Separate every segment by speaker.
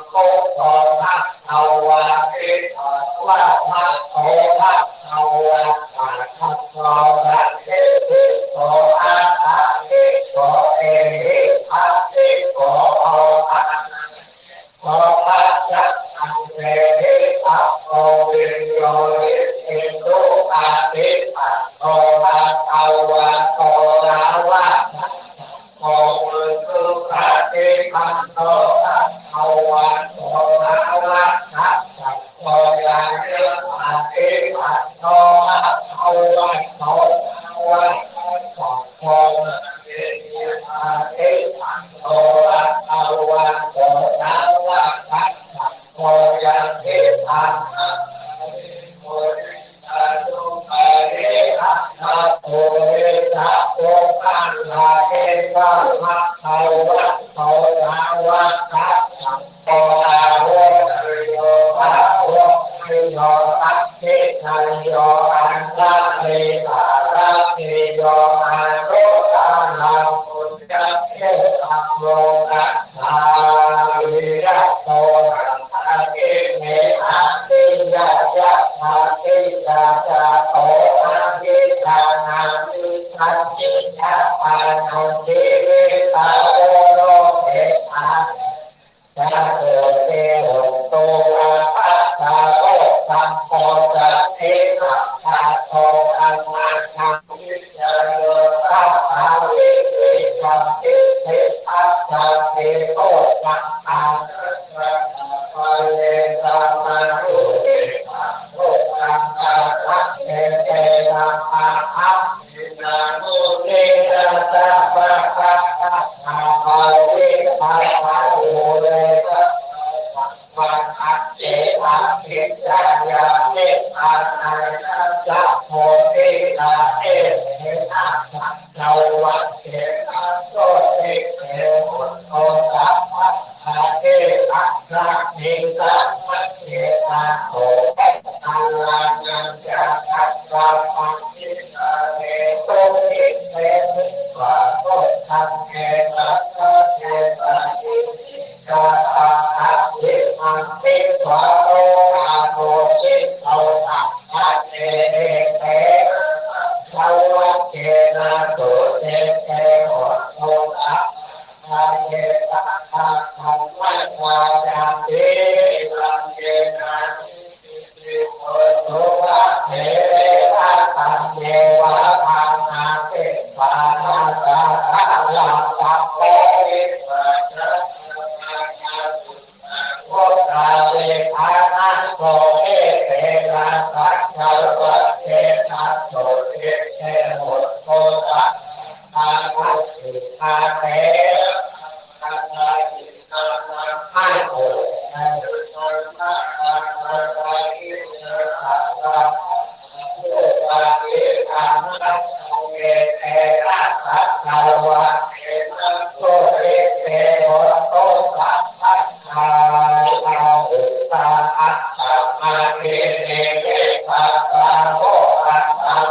Speaker 1: โคโตทัพเอาวะเอว่าพระโตทัพเอาวะปัจจโตระเทติโตอาตาติโตเอหิปัสสิโกโอภะโอภะจักขังเทหิปัสโตวิญโยหิติตุอาติปัสโตภะเอาวะโตราวะโตมือคือพระเอกัมโตเอาวะโตราวะสัพพะโตยังเยอะอาติปัสโตเอาวะโตราวะสัพพะเออาติปัสโตเอาวะโตราวะสัพพะโตยังเยอะอาติโมริตาตุปะเรอะนะโตเรตะโตปันลาเอวะมะภาวะโตราวะสัพพะโตอาโหติโยอาโหติโยอัคคิทัยโยอันตะเตปะระเตโยอาโรตานังปุญญเขตังโลกัสสาวิระโตนันทะเกเมอะติยะยะภาติยะจาโตอะหิทานามิทัจจิยะปานังทิเวตาโอโลเกอะจะเกิดเตโหตุอาภัสสะโลสัมโพจะเทนะชาโตอัมมาคังวิจโยตัสสะวิริยัมปิเทปัสสะเทโตจักขังปะเลสะมารุเตนะโลกังกะทัพเตเตนะปะทัพทินานุเตนะตะปะปะปะนาภาวิภาภาโอเลนะ ปัญหาเจตาพิจารณาเมตตานาจะโพธินาเอเนนะสัจจวัตเถนะโสติเตมุตโตสัพพะทะเทอะระนิสัมมะเจตาโตตัลลานังจะทัสสะปัญญิตาเนโตติเตมิวะโตทังเกตัสสะเทสะอิทิกาตาอะทิมังติวะโตอะโตจิตโตอะภะเตเตสวะเกนะโสเตเตโหโตอะอาเยตะอะธัมมังวาจาติสังเกนะติโหโตอะเทเรอะตัมเยวะทานาเตปานาสะทะลังตัปโปวิปัสสนาโอตาเลภานัสโตเอเตนะสัจจวัตเถนะโสติเตโหโตตัสสะภะสิทาเตนะนะอินะนะหะโตนะนะนะนะนะอินะนะนะโอตาเลภานัสโตเอเตนะสัจจวัตเถนะโสติเตโหโตตัสสะอาอุตาอัตตะมาเนเนเวปัสสะโมอัตตัง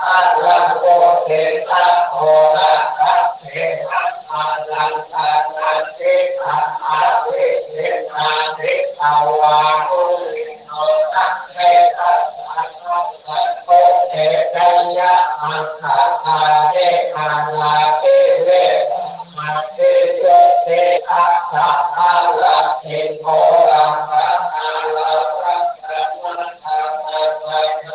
Speaker 1: อะระโตเตนะโอระสัพเพนะมาลังตานันติตัมมาวิเทนาทิตาวาหุลิโนทัพเพตัสสะนะโตเตจัยยะอังคาทาเรอาลาเตเวมาเตโยเตอะสะภะละเทโกรังภะนาลาภัสสะมะทานาภัยโน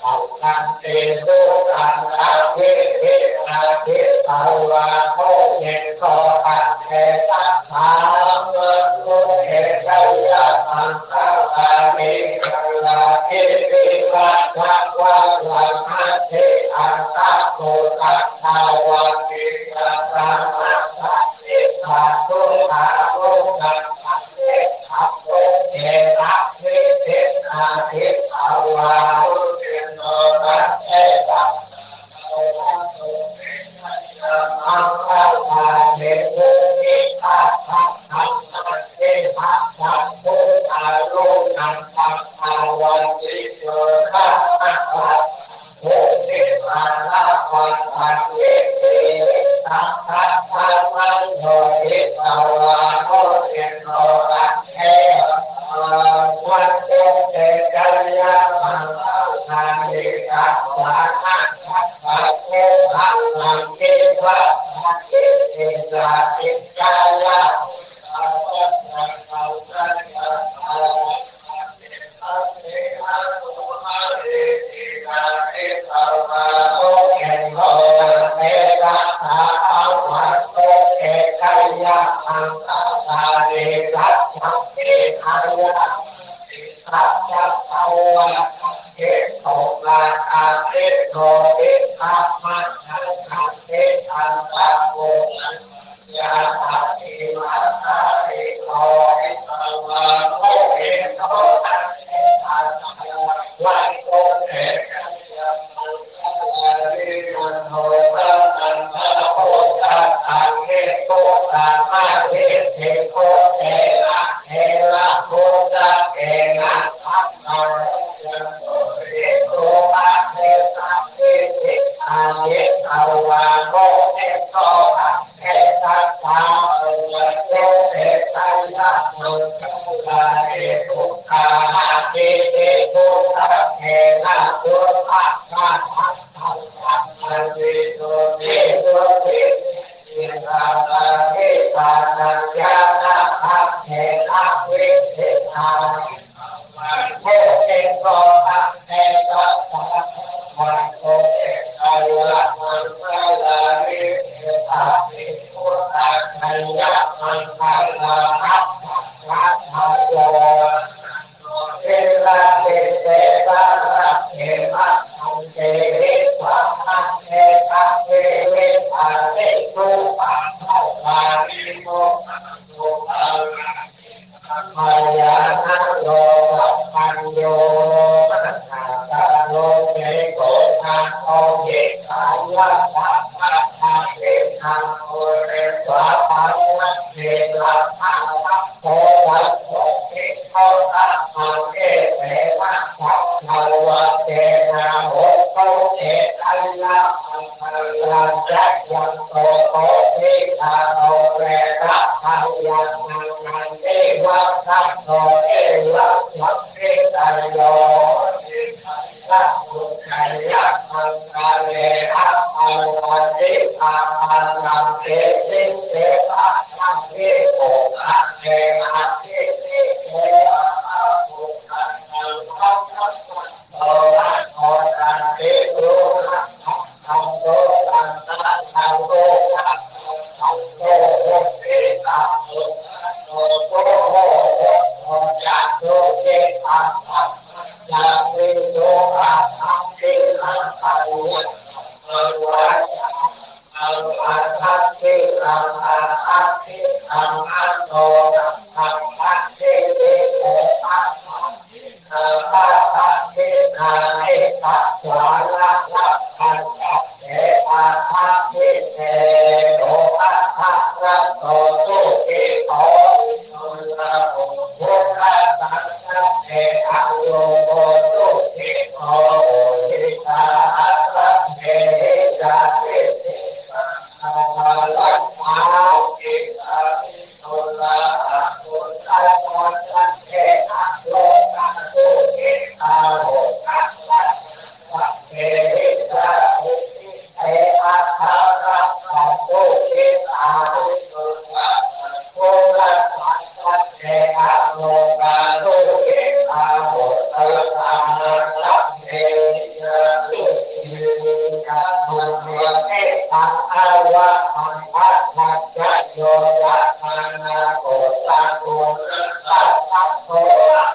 Speaker 1: อัตตันเตโสตันอาเทเทอาเทตาวาโคเยโกอะเทตัสสะมะโนเอตัยยะอังคาลามิกัลลาเอวิวัฏฏะวะลังหะเทอันตะโกตัสสะวะกิกะตังมะสะทิตาโตอะโรกัสสะเตอะโตเตอะเทเตอะเทอะวะโอเตโนอะเตตะโออะโตเตอะมังคะลาเทโอติอะภะคะนะเตภะคะโตอะโรนังตังภาวันติโยคะมะคะโอเตอะระวันตังเยเตตังคะธรรมังโยติตาวาโอเตโน ยะสัจจ์ภาวะเอโตมาอาเอโตเอตัมมะนัสสะเอตัมปะโกยะถาอิมาตาเอโตเอตัมวะโมเอโตตัสเอตัมวันโตเอกัญญามังคะลิมันโตตัสสัมภะโพธัสสะเอโตตัมมะเอเทโกเอระเอระโคตะเอนะธัมมังเอโตอะเอตัสเอติอาเยตาวาโมเอโตอะเอตัสสะวะโตเอตัยยะมังคะเอตุกาหะเอเตโกตะเอนะตุอะคะทัสสะมันเวโตเอโตเอเอตานาเอตานัญญานะอะเอนะเวเทนาโมเอโตอะเอตัสสะวันโตเอตัยยะมังคะลาลิเอตาปิโกตะไคยะมังคะลาภัสสะรัตถโยเอลาเอเตตาระเอมะทังเตเอสวะมะเอตะเอเวตาเตตุปะโมวาริโมโมอะระมายานะโยปัญโยมัสสะตะโลเกโกนะโอเยกายะสัพพะทะเอนะโอเรสวะปัสสะเทระภะคะโตวัสโสเอโตอะมังเอเตนะสัพพะวะเตนะโหโตเอตัยยะมังคะลังจักยังโตโตทิทาโตเรระทังยังนังนันเอวะสัพโตเอวะสัพเพตายโยสัพพุทธายะมังคะเลอะอังคะติอามังนังเอติเสปะทังเอโออะเออะติติเออะภุคังนังพัสสะโตอะโตตันติโลนะทังโตตันตะทังโตอะทังโตโอเอตังโตโตโตโหโตจะโตเกตังตังจะเวโตอะทังเกตังตังวะวะอังอาทัพเทอังอาทัพเทอังอันโตอังทัพเทเอโออังทัพเทอังทัพเทนาเอตัสสะละละอันทัพเทอังทัพเทเอโออังทัพละโตโตเอโตโตละโอโอตัสสะทัพเทอังโลโกโตเอโตโอเอตาอัสสะเทจาเทอาลัตถาเอตาปิโตละอะโตตัสสะเทอะโลกะโตเอตาโหตัสสะสัพเพจาอุติเตอะทาระสัพโตเอตาปิโตละโตละสัพพะเทอะโลกะโตเอตาโหตัสสะสัพเพนะตุติกะตุเมเอตังอาวะมังคะนัจจโยยะมานาโกตังโกสัพพะโตอะ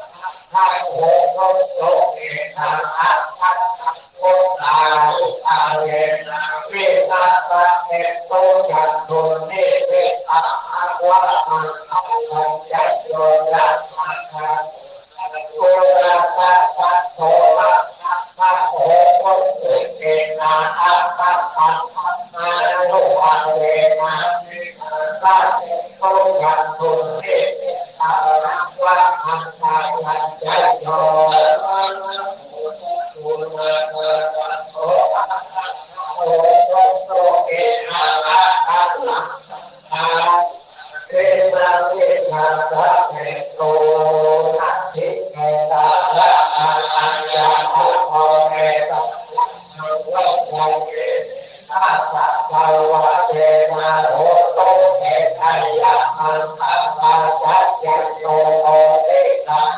Speaker 1: ทัพโหโตโตเอตังอะทัพพะโตตาอุตาเยนะเวนัสสะเอโตยันโตเนเวอะอะวะมังคะนัจจโยยะมานาโกตัสสะภะโตอะพระโอโหตุเตนะอะตัสสะมาโนอะเวนะสัพเพโตยันตุเตสาระวะอันตายันจโยอะระโหตุนะนะโตอะโอโตโตเอนะอะตัสสะมาเตนะเวนะสัพเพโตอะทิเกตาระอะอัญญาภะโตเมสัพพะวะโตเอตัสสะภะวะเตนะโหโตเอตัยยะมังคะปะจัจจโตโตเอตัง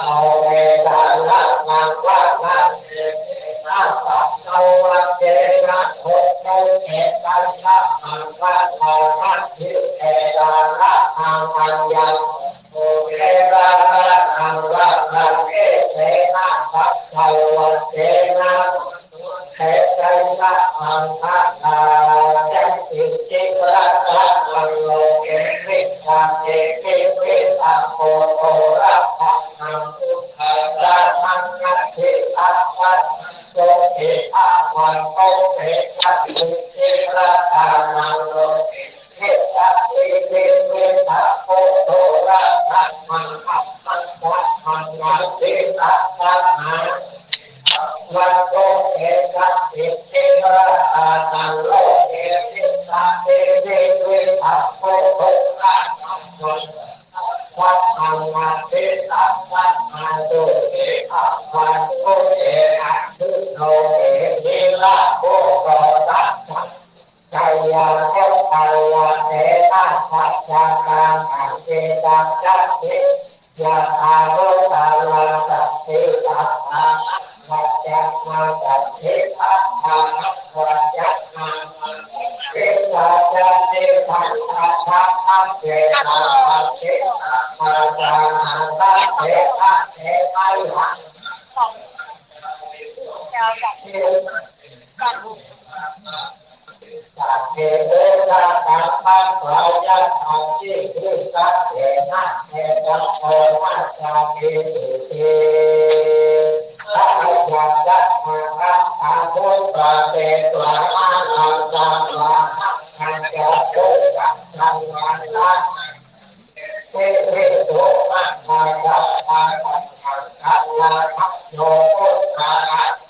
Speaker 1: โอเอตังละมังวะนะเอนะสัพพะวะเจนะโหตุเอตังละมังวะนะมัจฉิเอตังละมังอัญญังโอเอตังละมังวะนะเอเตนะสัพพะวะเจนะเอตังละมังคะนาจันติจิระระมังโลเกวิตังเอกิวิตังโพโทระภังนังพุทธังรามังนัตถิอัตถังโสติอาวันโตเตจัตติจิระตานังโลเกเทจัตติจิวิตังโพโทระภังมังคัมมังคัมมังนัตถิอัตถังวันโตเอกัสสิจิระอานังโลเกวิตาเตเวเวทัพโพโตระธัมมังวัฏฏังนาเตตัสสะมาโตเออะวันโตเออะทุโนเอหิระโภโกตัสสะกายาโคกายาเตนะสัจจกังอังเกตังจัตติยะถาโรตาลาสัพพิสัพพะวัจจะมาสัพพิสัพพะวัจจะมาเกตัจจะเตทังสัพพะเจตังเจตังมาจานังสัพเพอะเทไมหังสัพเพเตนะตัสสะวะยะทังสิริสัพเพนะเตจัมโพนะจามิตุเตสัพพะยัตถะคะอะโมตะเตตวะอะหังสัมมาสัมพุทธัสสะสัมมาสัมพุทธัสสะเตเวโตมะภะคะวะอะหังสัมมาสัมโยพุทธะ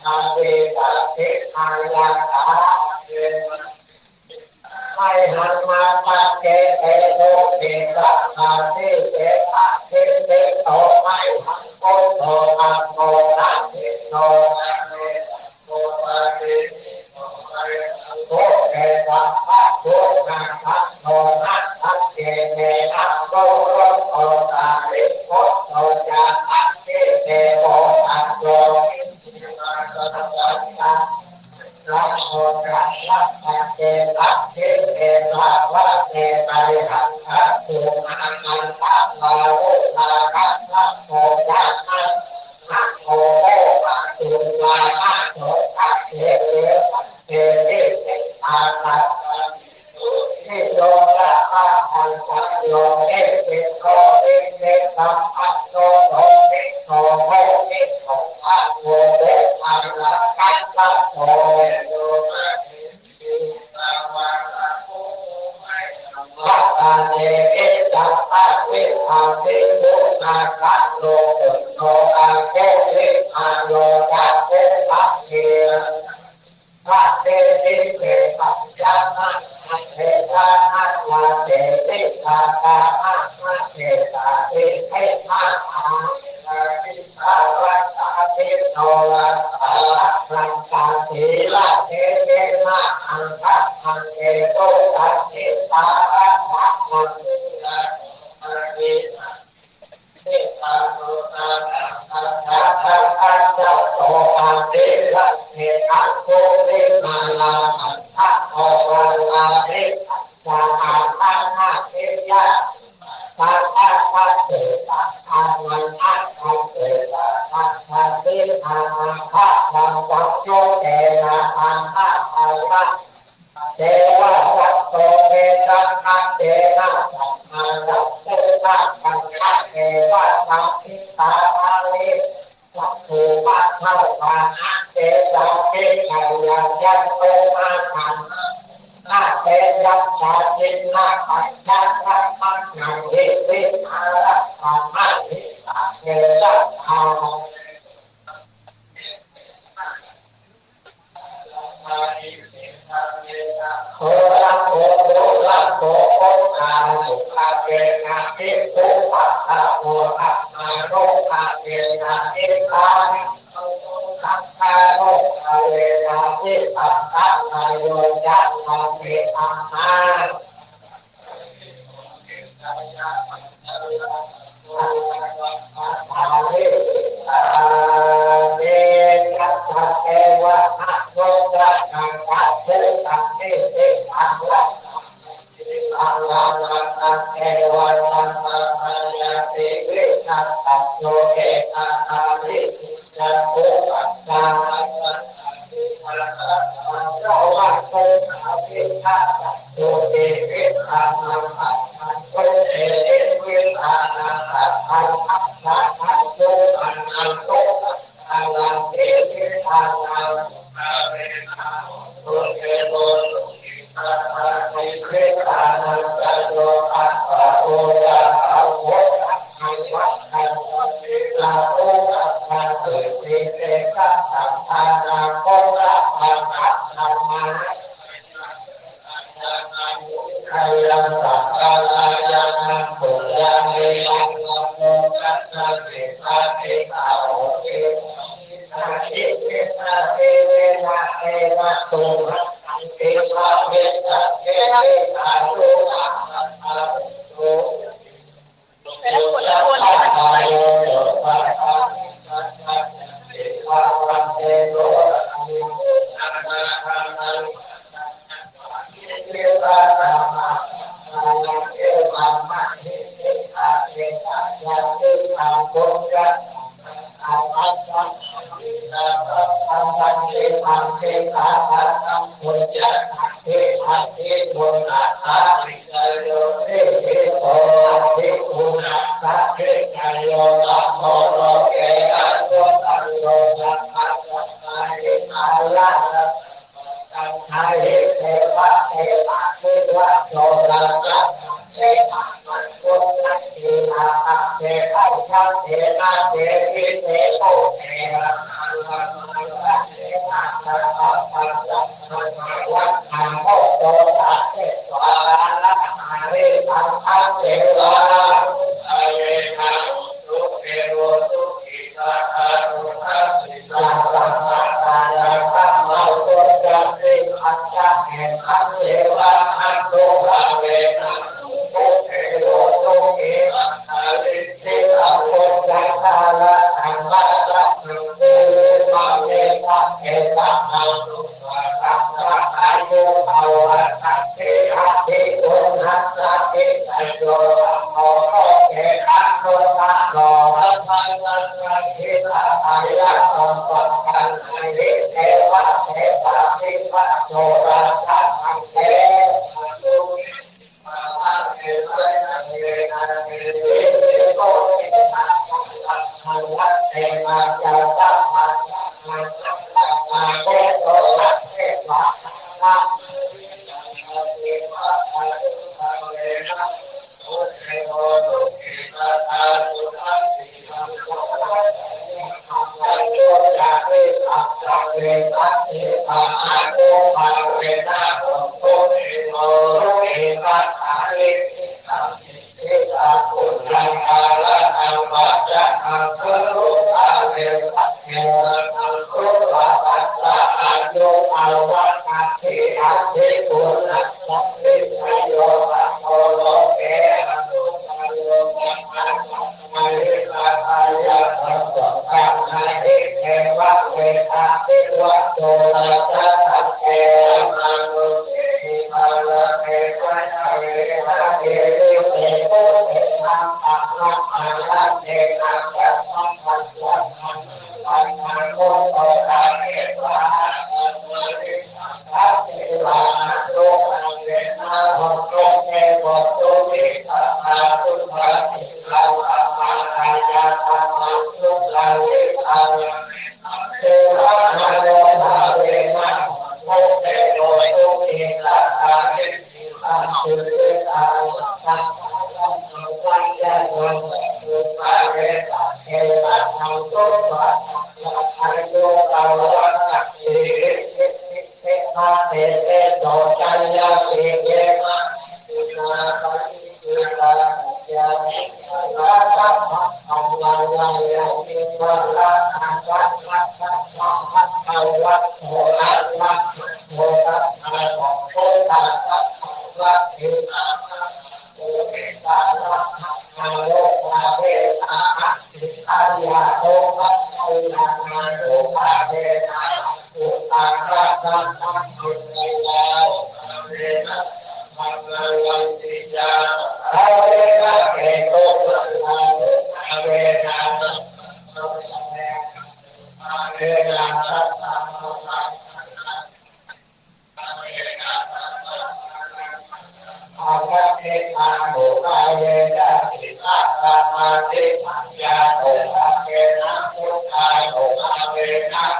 Speaker 1: นะเวสัพพิอายัตถะไมหังมาสัจเจเตโตเตสัพพะเทเสอะเทเสโตไมหังโกโตอะโกนะเทโตอะเทโตอะเทโตอะโตเตสัพพะโตนะสัพโตนะสัจเจเตนะโตโรโตตาริโกโตจะอะเทเตโตอะโตอิทิมาสัตตะนะโมตัสสะภะเจตัสสิเอตาวะเตปะริหันทะโตอะนันตะวาโอตาคัสสะโตจักขันนะโมโอปะตุลานะโตตัสเตเตเตเตเตอาตัสสะนิโยระอะหังสัมโยเอเตโกเอเตสัมปัสโตโตเตโตโหเตโตอะโมเตอะระกัสสะโตโยมะเทสิตาวะระโภไมวะตาเตเอตัสสะเวทาเตโยนาคัสโลกุโตอะโกเวอะโยจัตเตปะเทพระเตติเตปัญญานะเทตานะวะเตติตาตานะเทตาเตเทมาอาติภาวะตาเตโนละสารังกาติละเทเตนะอังคะอังเกโตตัสสิตาระภะมังละมะเรนะเทตาโสตานะสัทธะสัทธะสัตโตอาเทระเทอะโกเวมาลาอัตถะโอวาลาเทสาอาตานะเทยะสัทธะสัตเตสัทธะวันอัตถังเตสัทธะสัตติอาภะวังสัพโยเตนะอังคะภาวะเทวะสัพโตเมตังคะเตนะสัมมาสัพพุทธะกังคะเทวะสัพพิตาภาลิสัพพุปะเทวะนะเตสัพพิกายัญญัตโตมาคันนาเตยัสสะจินนาปัญญาสัมมังนังหิวิอาระสัมมาหิตาเตสัพพะโอระโอโอระโอโออาสุขะเกนะทิปุปะทะโออะมาโรคะเกนะทิตานิโอสัพพะโรคะเวนะสิปัสสะนายโยยัสสะเมอะมาภาลิ นาเวนะตุเตโลตุกิตานิเสตานันตโยอัตตโอยะอัพโพอังวัฏขันติลาโออัตตาเกิดติเตกะสัมภานาโคระอังคัตธรรมาใครยังสักกายายังปุญญาเมยังโมกัสสะเทตาเทตาโอเกนาทิเตนะเอเวนะเอนะสุขังเอสะเวสะเอตาโลสัมปันโตเป็นคนละคนเลย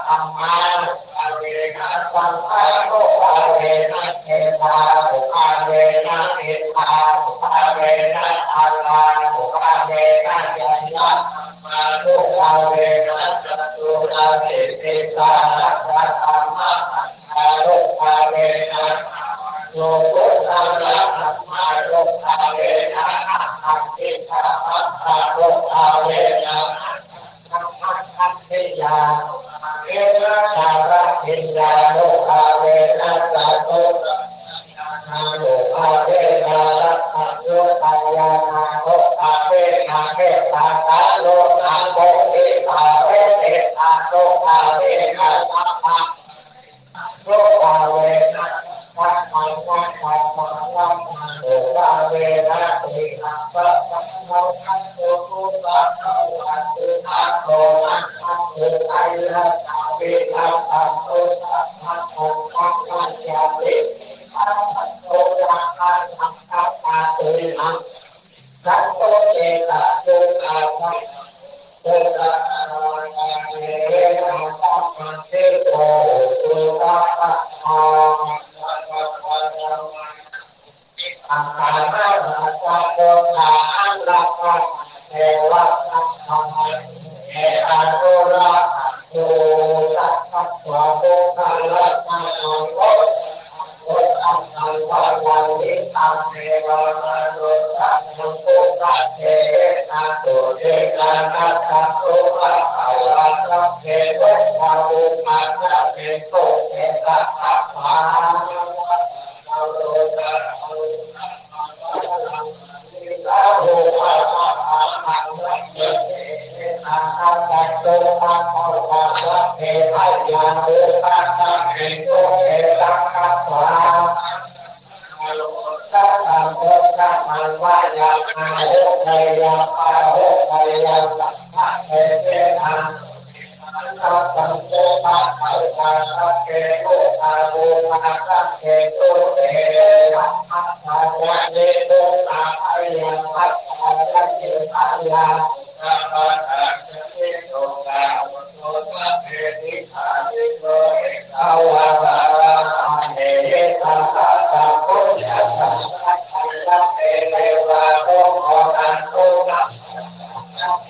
Speaker 1: ธรรมาอาเวนะสังฆาโลอาเวนะเทธาอาเวนะเอธาอาเวนะอาลาอาเวนะยัญญะมาตุอาเวนะจตุอาเวทิตาสัทธรรมะอาโลอาเวนะโลกุตตะมาโลอาเวนะอัตถิตาอาโลอาเวนะอัตถิยาเอนะสารทิยาโลอาเวนะสัตตุนาโลอาเวนะสัพพะโยตายานาโลอาเวนะเมตตาตาโลนาโมทิตาเวเตตาโลอาเวนะสัพพะโลอาเวนะสัพพังสัพพะสัพพะโลอาเวนะติหังสัพพะโลกัสสุตุสัพพะวันตุสัพโลนะสัพพุไตระสาวิทัสสัพพุสัพพะโลกัสสัจจติสัพพะโลยัคขังสัพพะตาตุนังสัพโตเจตะโยอาภัยโตระโนนาเยนะสัพพะเทโตสุตัสสะทาสัพพะทานังอังคาราสัพพะโตทาอังรักขะเทวะสัพพะเออาโรระโตสัพพะวะโตภะละตะนังโตโตอังคังวะยังนิตังเทวะมนุสสัพพังโตสัพเพนะโตเทนะนะสัพโตอะภวะสัพเพวะภะอุปัสสะเพโตเตสัพพะวะโตสัพพะสาธุภะคะวะอะระหะโตอะระหะโตสัมมาสัมพุทธัสสะยะโมตัสสะภะคะวะโตสัพพะวะสัพพะโตสัพพะวะยะคาโหไทยะปะโหไทยะสัพพะเทเตนะสัพพังโตภะคะวะสัพเพโตอะโมนะสัพเพโตเตนะสัพพะยะเนโตนะภะยังสัพพะยะเนภะยังสัพพะทะเนโตนะโตสัพเพนิพพานิโตเอกาวะบาเนสัพพะสัพพุทธัสสะสัพเพเทวะโสโมนันโตสัพเพ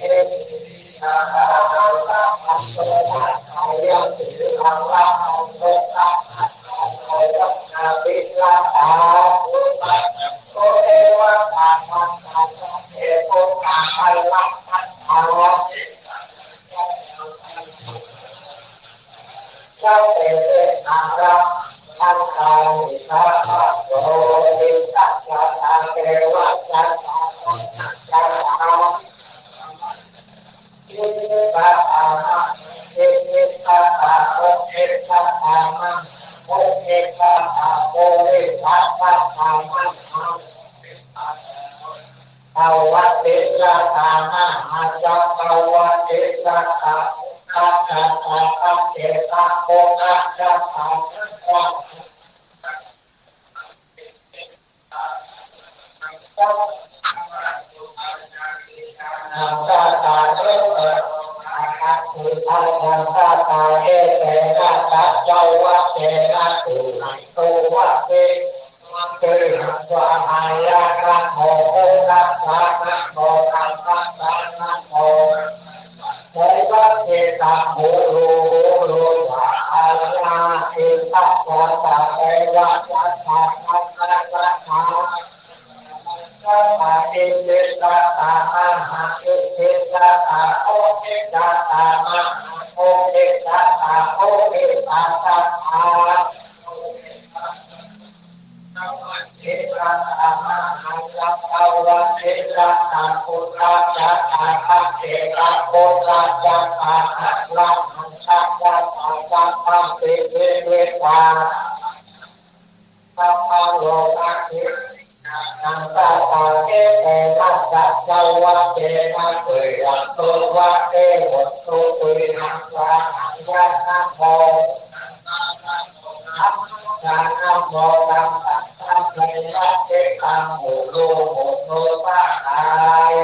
Speaker 1: สัพพะสัพพะสัพพะสัพยังสิลังละโตสัพพะโตนาปิลาตาอุปัสสโตเอวะสัพพะสัพพะเทโกนาภัยลักขันธาสัพเพเตนะระอังคาริสัพพะโตติสัจจะเทวะสัจจะสัจจะอินิปัสสะอินิปัสสะโอเอตัสสะมังโอเอตัสสะโอเอตัสสะมังภาวะเตระธานะอาจาภาวะเตระธาอาจาภะเตระโออาจาภะอังคาตาเอเออาคุทัสสังคาตาเอเตนะสัจจวะเตนะตุนันโตวะเตเตนะวะหายะนะโมตัสสะนะโมตัสสะนะโมเทวะเตตะโมโลโมโลวะอาลาเอตัสสะตะเอวะสัพพะสัพพะสัพพะสัพพะเอเตตะอะระหะเอเตตะอะโอเอตะอะมะโอเอตะอะโอเอตะสัพพะเอระอะระหะสัพพะวะเอระอะปุระจะอะระเอระโอระจะอะระละหังสัพพะสัพพะเตเตเวตาสัพพะโลกะเทนังตาตาเอเตนะสัจจวะเตนะตุยันโตวะเตวะโตตุยัสสะยะนะโมนะโมตัสสะสัพเพนะเตตังโมโลโมโนปะหา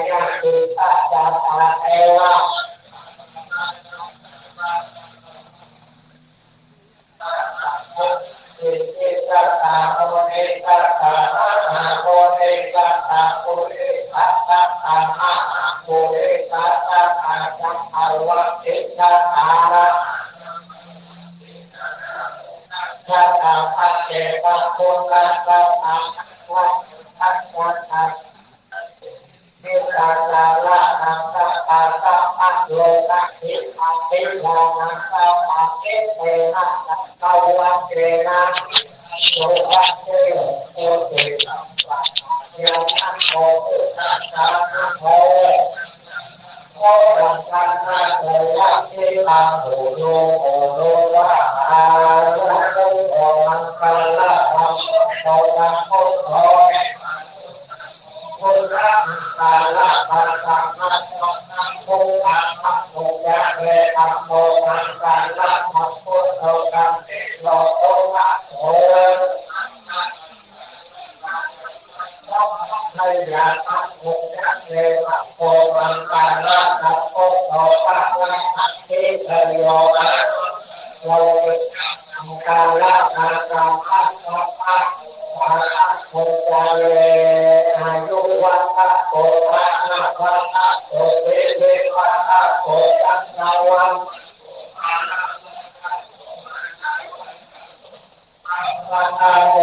Speaker 1: ยะติสัจจะเอวะ ทิฏฐานาชาตาภะเจตะโพกัสสะอังวัฏทัสสะอังนิสาลาลาอังสัพพะสัพพะโลกัสสิอาทิลานังสัพพะเอเตนะสัพพะวัจเจนะโลกัสเตโอเตสัพพะยังอันโตตัสสะนะโมโอรังคันนะโอยัคขิตังโอโนโอโนวะอาละโอโอมังคัลละธัมโมตังโอโตพุทธังกาละปัสสังนะโมตังโมตังนะโมยะเวตัมโมตังกาละธัมโมโตตังติโลโอวะโอในยาตัมโมยะเวตัมโมตังกาละธัมโมโตตังอัตถิเทโยนะโลกาละนาคัมภะสัพพะภะคะโตจาเรอายุวัฏโกภะนะภะคะโตเวเวภะคะโตตัสสะวันภะคะโต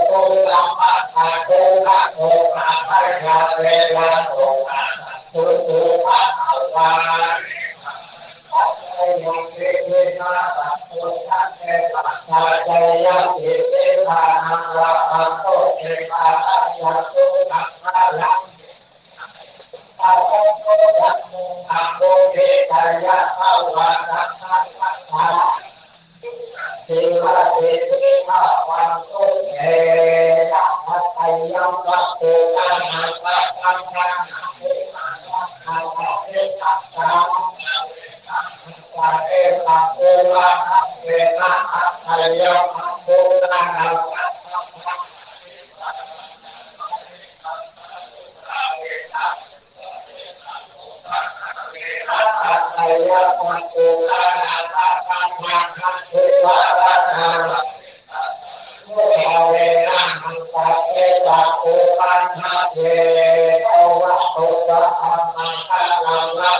Speaker 1: โตสัมภะคะโตนะโตภะคะยะเวนะโตภะคะโตโตภะคะวายังเวนะสัพพุทธัสสะปัจจยะเอเตภะนังรัพโตเอภะคะยะโตสัพพะลังอะโตยัมมุอะโตเอตยะภาวะสัพพะสัพพะเทวะเทวิภาวันโตเอนะภัตยังวัตโตตังหังวัตตังหังเอตังหังเอตังสังสะเอตังโอวะหะเวนะภัตยังโตตังหังวัตตังหังภัตยังวัตโตตังหังวัตตังหังเทวะระหังโมเวนะหังสะเอตังโอปันหะเยโอวะโตตะธัมมังคะลังนะ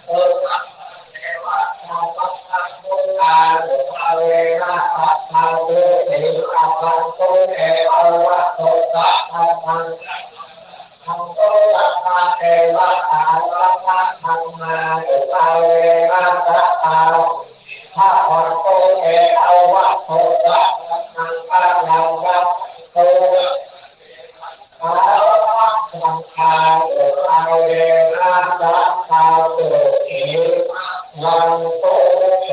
Speaker 1: โอตัสเทวะตาปัสสะโมตาโอเวนะปัสสะโตเออะปัสโตเอโอวะโตตะธัมมังธัมโมตัสสะเอวะตาปัสสะธัมมาโอเวนะสัพพะภะคะโตเอโอวะโตตะธัมมังคะลังนะโตสัพพะสังฆาโอเวนะสัพพะโตเอวังโตเอ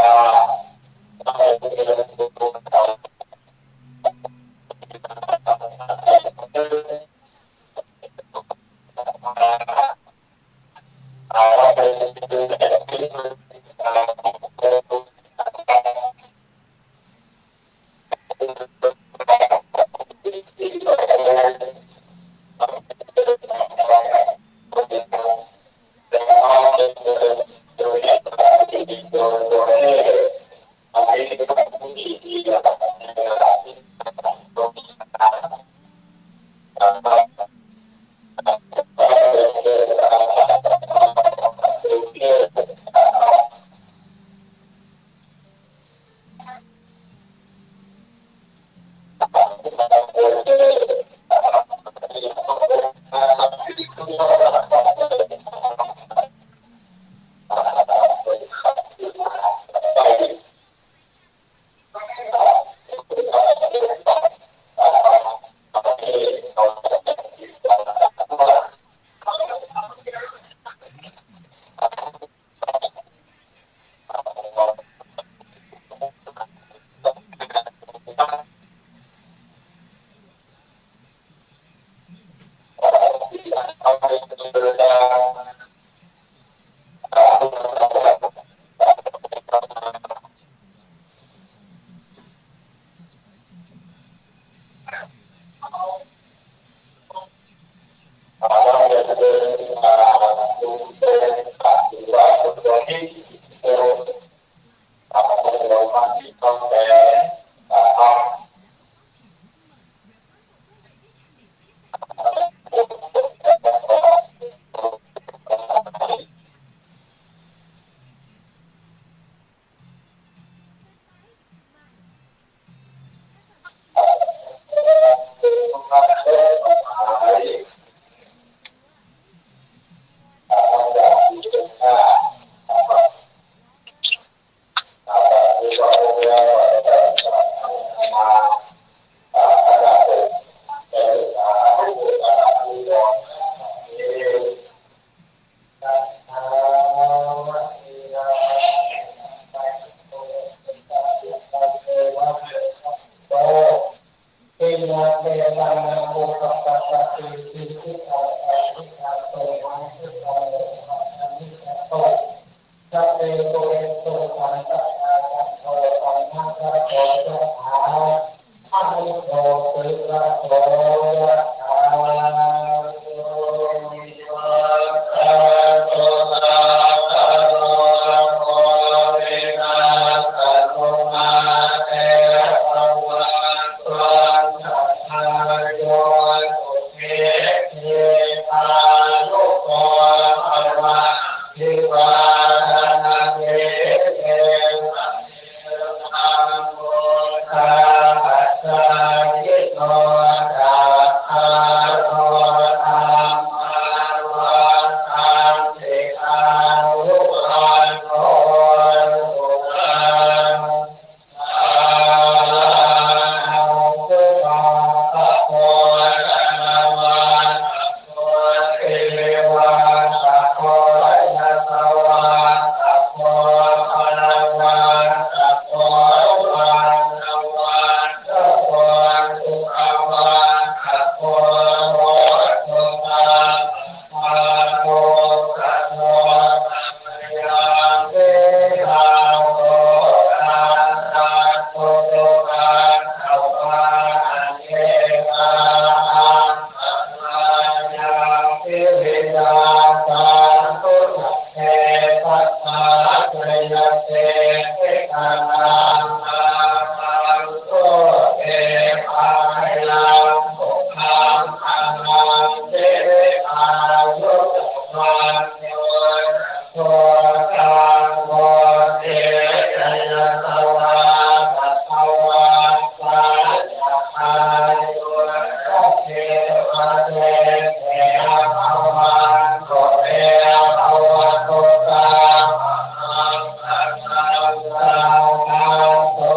Speaker 1: Thank you.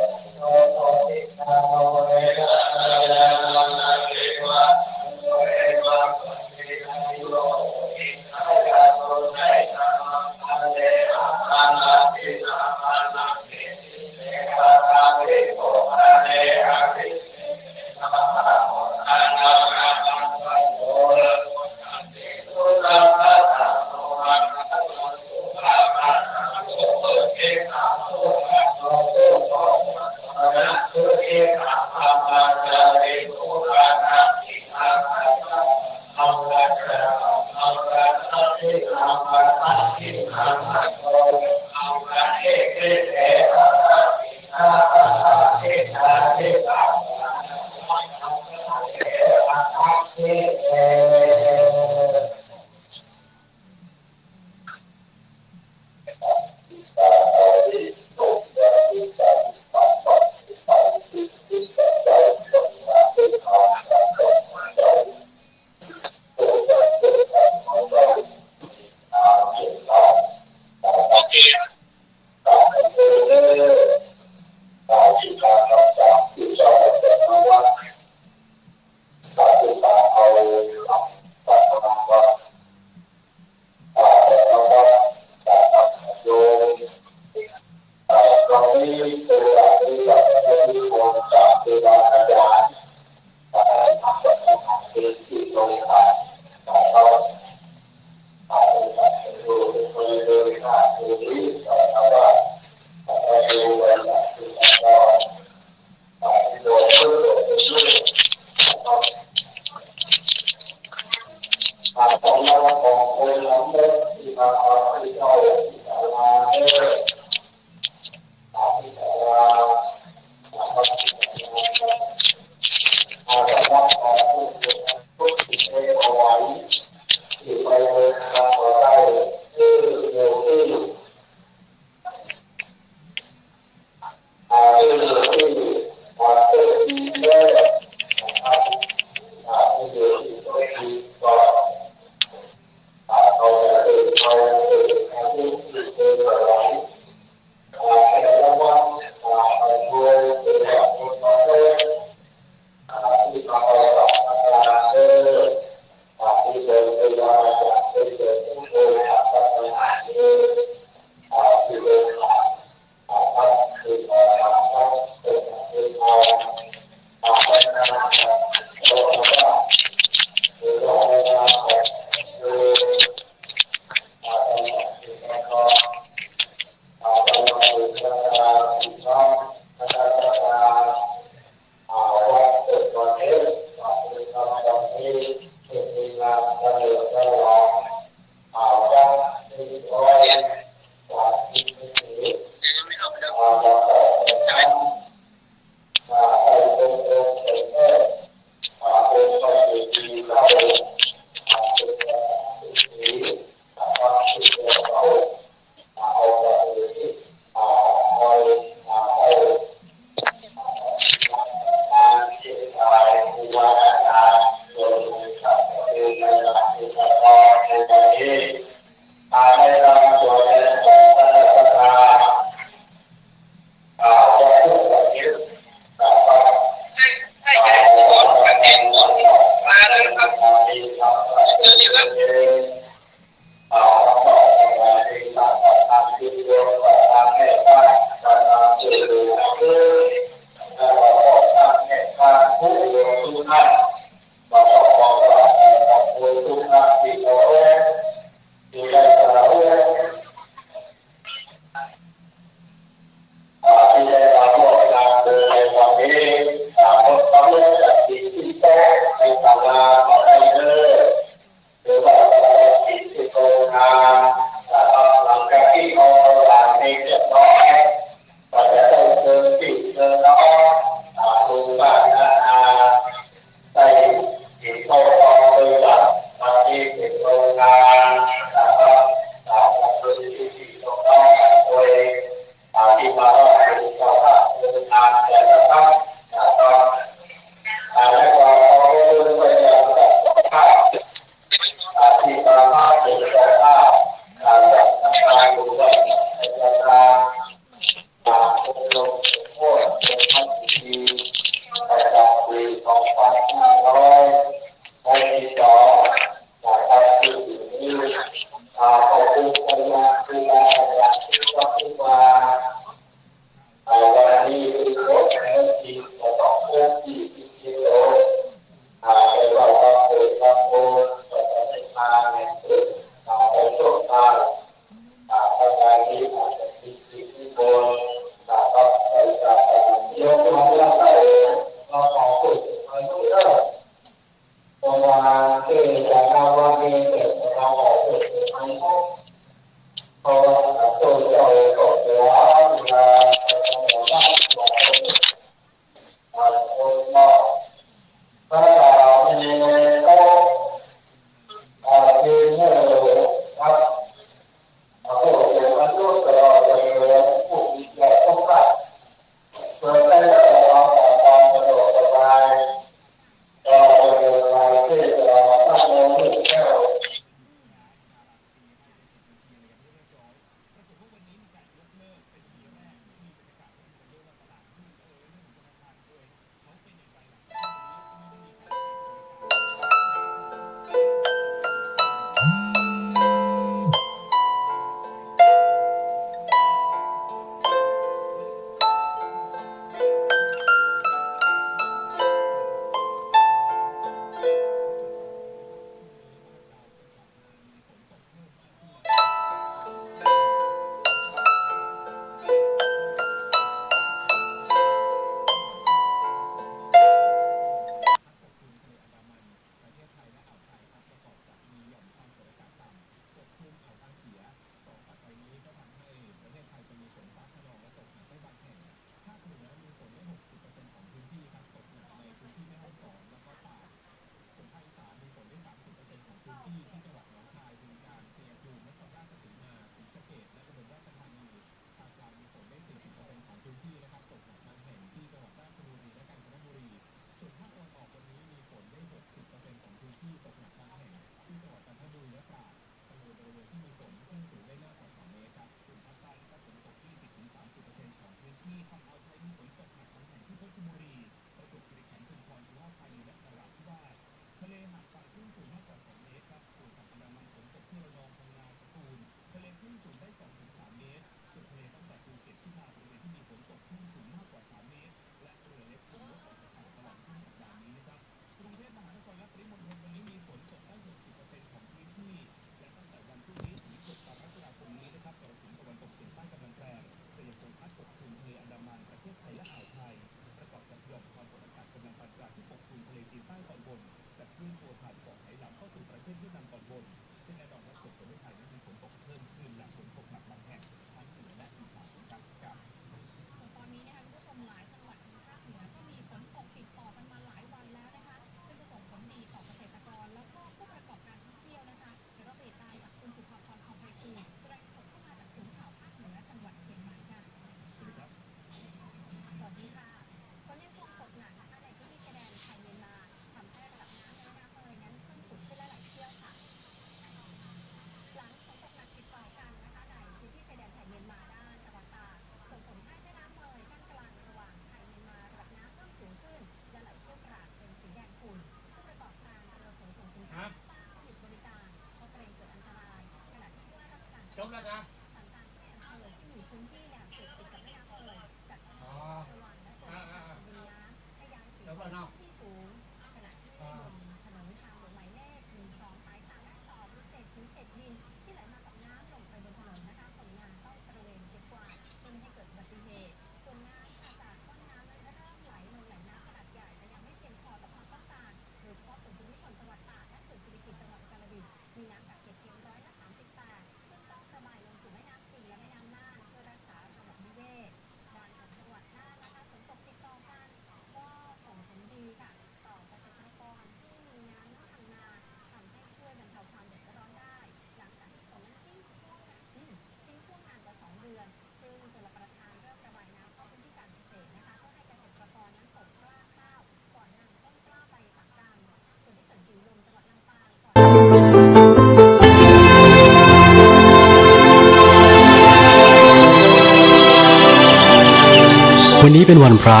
Speaker 2: เป็นวันพระ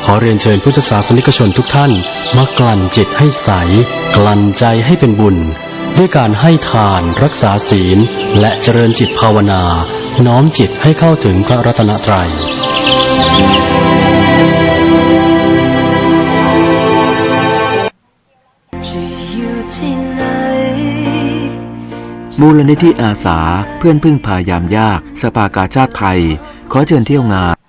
Speaker 2: ขอเรียนเชิญพุทธศาสนิกชนทุกท่านมากลั่นจิตให้ใสกลั่นใจให้เป็นบุญด้วยการให้ทานรักษาศีลและเจริญจิตภาวนาน้อมจิตให้เข้าถึงพระรัตนตรัย
Speaker 3: มูลนิธิอาสาเพื่อนพึ่งพายามยากสภากาชาติไทยขอเชิญเที่ยวงาน